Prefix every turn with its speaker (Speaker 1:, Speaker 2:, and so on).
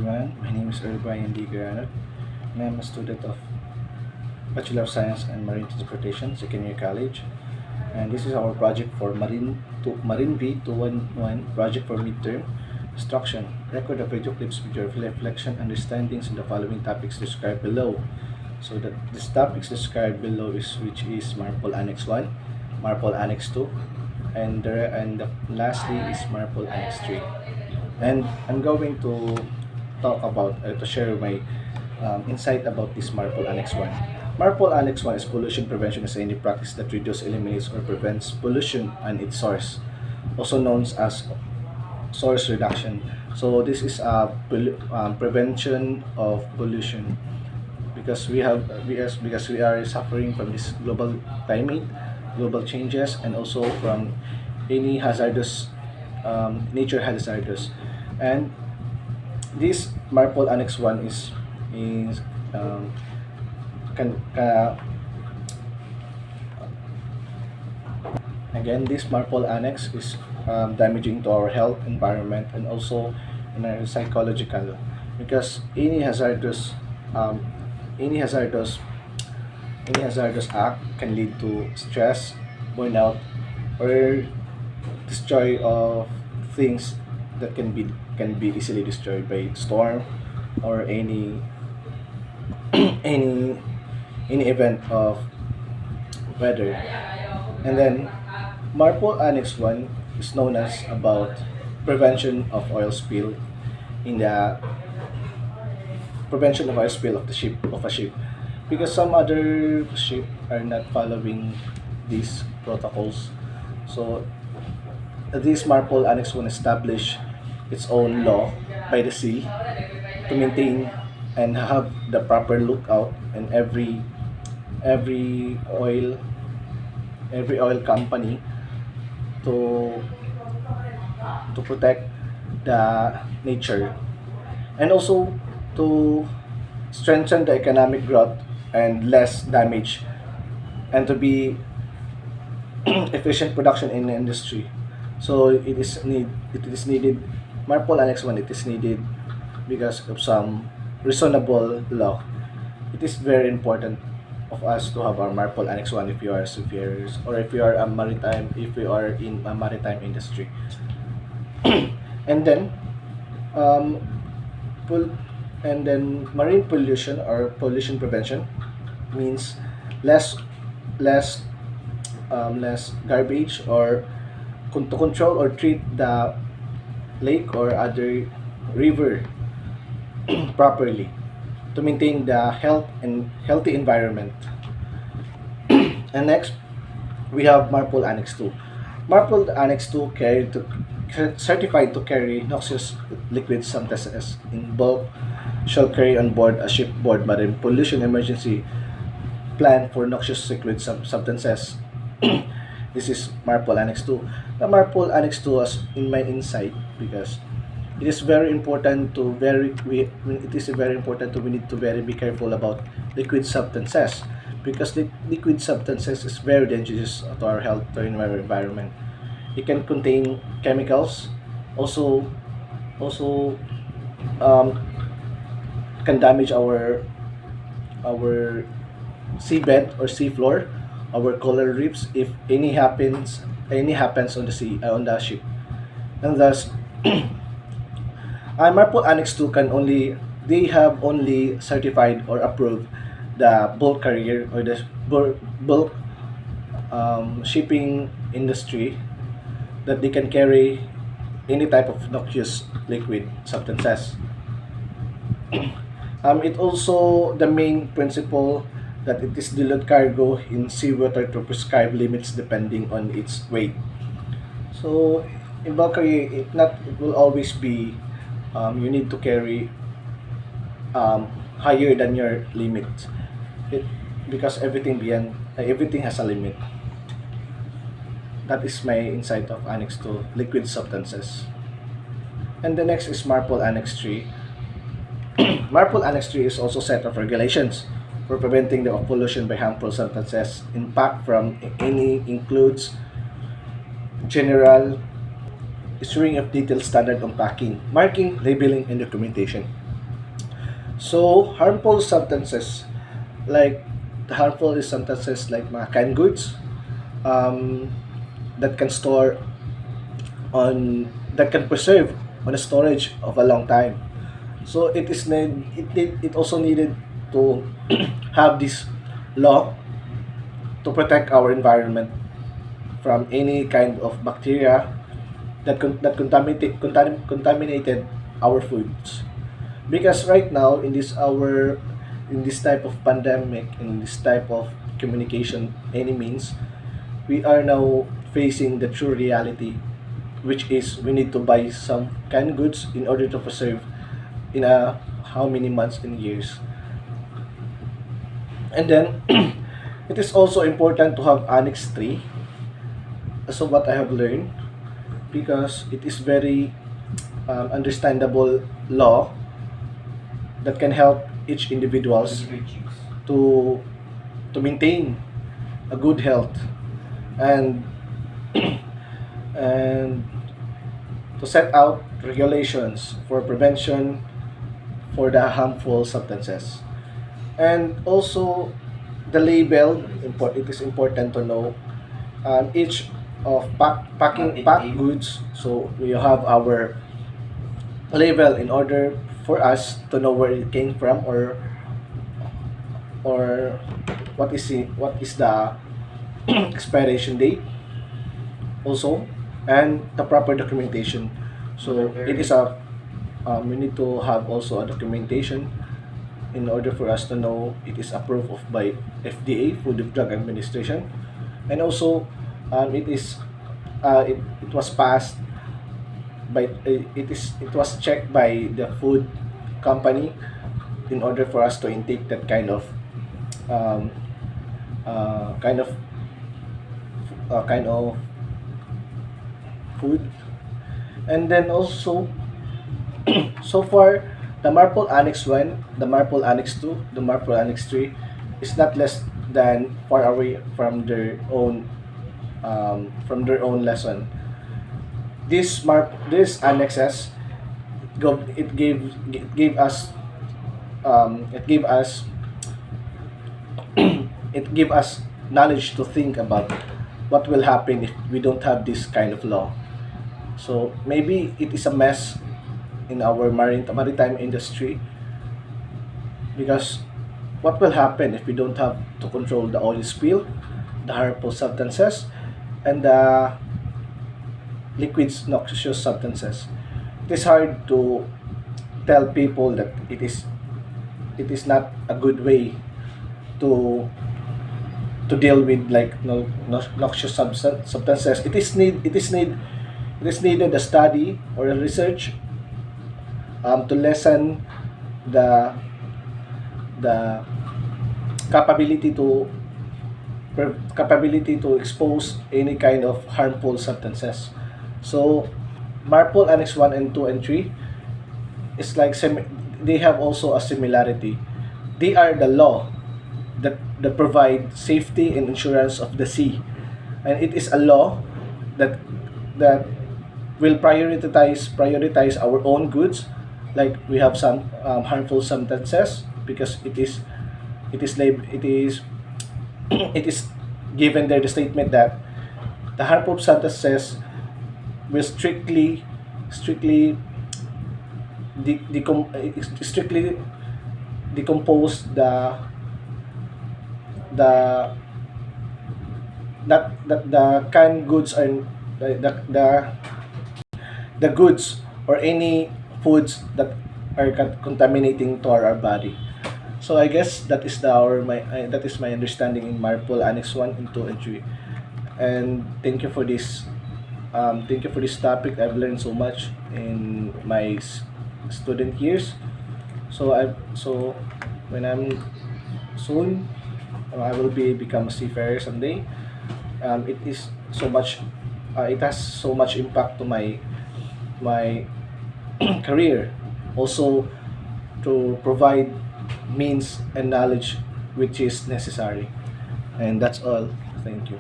Speaker 1: everyone. My name is Brian D. Granat, and I'm a student of Bachelor of Science and Marine Transportation, second year college. And this is our project for Marine V 211 project for midterm instruction. Record of video clips with your reflection understandings on the following topics described below. So that this topics described below is which is Marpol Annex 1, Marpol Annex 2, lastly is Marpol Annex 3. And I'm going to to share my insight about this Marpol Annex 1. Marpol Annex 1 is pollution prevention as any practice that reduces, eliminates, or prevents pollution and its source, also known as source reduction. So this is a prevention of pollution because because we are suffering from this global climate, global changes, and also from any hazardous nature hazardous. And this Marpol Annex 1 is can again this Marpol Annex is damaging to our health, environment, and also in our psychological because um, any hazardous any hazardous act can lead to stress, burnout, or destroy of things that can be easily destroyed by storm or any any event of weather. And then Marpol Annex 1 is known as about prevention of oil spill in the prevention of oil spill of a ship because some other ship are not following these protocols. So this Marpol Annex 1 established its own law by the sea to maintain and have the proper lookout in every oil every oil company to protect the nature and also to strengthen the economic growth and less damage and to be efficient production in the industry. So it is needed Marpol Annex 1 it is needed because of some reasonable law. It is very important of us to have our Marpol Annex 1 if you are superiors or if you are in a maritime industry. And then um, pol- and then marine pollution or pollution prevention means less less less garbage or to control or treat the lake or other river properly to maintain the health and healthy environment. And next, we have Marpol Annex 2. Marpol Annex 2 certified to carry noxious liquid substances in bulk shall carry on board a shipboard marine pollution emergency plan for noxious liquid substances. This is Marpol Annex 2. The Marpol Annex 2 was in my insight because it is very important to we need to very be careful about liquid substances because the liquid substances is very dangerous to our health to our environment. It can contain chemicals, also um, can damage our seabed or seafloor, our coral reefs if any happens on the sea on the ship, and thus Marpol Annex 2 can only they have only certified or approved the bulk carrier or the bulk shipping industry that they can carry any type of noxious liquid substances. It also the main principle that it is dilute cargo in seawater to prescribe limits depending on its weight. So in bulk carrier, it will always be you need to carry higher than your limit. It, because everything has a limit. That is my insight of Annex 2 liquid substances. And the next is Marpol Annex 3. Marpol Annex 3 is also set of regulations for preventing the pollution by harmful substances. Impact from any includes general issuing of detailed standard on packing, marking, labeling, and documentation. So harmful substances like the harmful is substances like mga canned goods, um, that can store on that can preserve on a storage of a long time. So it also needed to have this law to protect our environment from any kind of bacteria that contaminated our foods. Because right now in this type of pandemic, in this type of communication any means, we are now facing the true reality, which is we need to buy some canned goods in order to preserve in a how many months and years. And then it is also important to have Annex 3, so what I have learned, because it is very understandable law that can help each individuals to to maintain a good health, and and to set out regulations for prevention for the harmful substances. And also the label, it is important to know each of packed goods. So we have our label in order for us to know where it came from, or what is the expiration date also, and the proper documentation. So it is a we need to have also a documentation in order for us to know it is approved of by FDA, Food and Drug Administration, and also it was passed by it was checked by the food company in order for us to intake that um, uh, kind of kind of food. And then also so far the Marple Annex 1, the Marple Annex 2, the Marple Annex 3 is not less than far away from their own lesson. This annexes it gave us it gave us it gave us knowledge to think about what will happen if we don't have this kind of law. So maybe it is a mess in our maritime industry, because what will happen if we don't have to control the oil spill, the harmful substances, and the liquids noxious substances? It is hard to tell people that it is not a good way to deal with like noxious substances. It is needed a study or a research to lessen the the capability to expose any kind of harmful substances. So Marple Annex 1 and 2 and 3 is like they have also a similarity. They are the law that provide safety and insurance of the sea, and it is a law that that will prioritize our own goods, like we have some harmful substances, because it is it is given there the statement that the harmful substances will strictly decompose the that the canned goods are the goods or any foods that are contaminating to our body. So I guess that is that is my understanding in Marple Annex 1 and 2 and 3. And thank you for this topic. I've learned so much in my student years. So when I'm soon, I will become a seafarer someday. It is so much it has so much impact to my career, also to provide means and knowledge which is necessary. And that's all. Thank you.